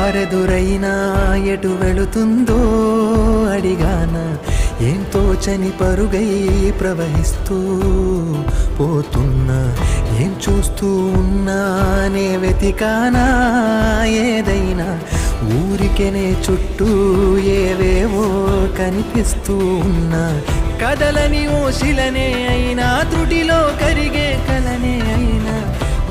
దారెదురైనా ఎటు వెళుతుందో అడిగాన ఏం తోచని పరుగై ప్రవహిస్తూ పోతున్నా ఏం చూస్తూ ఉన్నానే వెతికానా ఏదైనా ఊరికెనే చుట్టూ ఏవేవో కనిపిస్తూ ఉన్నా కదలని ఓశిలనే అయినా త్రుటిలో కరిగే కలనే అయినా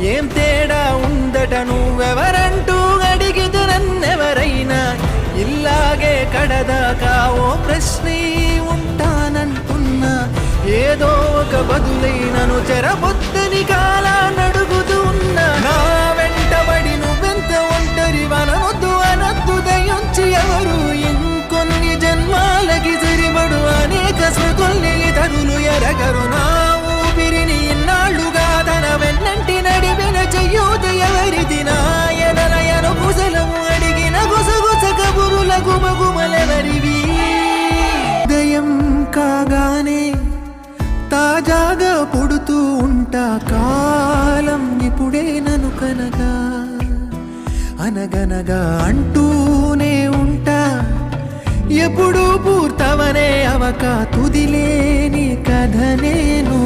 ఏం తేడా ఉందట నువ్వెవరంటూ అడిగితే నన్నెవరైనా ఇల్లాగే కడదాకా ఓ ప్రశ్నే ఉంటానంటున్నా ఏదో ఒక బదులైనను చెరబొద్దని కాలాన్నడుగుతూ ఉన్నా నా వెంటబడి నువ్వెంత ఒంటరి వనవద్దు అనద్దు దయించి ఎవరు ఇంకొన్ని జన్మాలకి సరిపడు అనేక స్మృతుల్ని తరులు ఎరగరు నా ఊపిరిని ఇన్నాళ్ళుగా తన వెన్నంటి నడిపిన చెయ్యూత ఎవరిది నాయనలయను కుశలము అడిగిన గుసగుస కబురుల గుమగుమలెవరివి ఉదయం కాగానే తాజాగా పుడుతూ ఉంటా కాలం ఇప్పుడే నను కనగా అనగనగా అంటూనే ఉంటా ఎప్పుడూ పూర్తవనే అవక తుదిలేని కథ నేను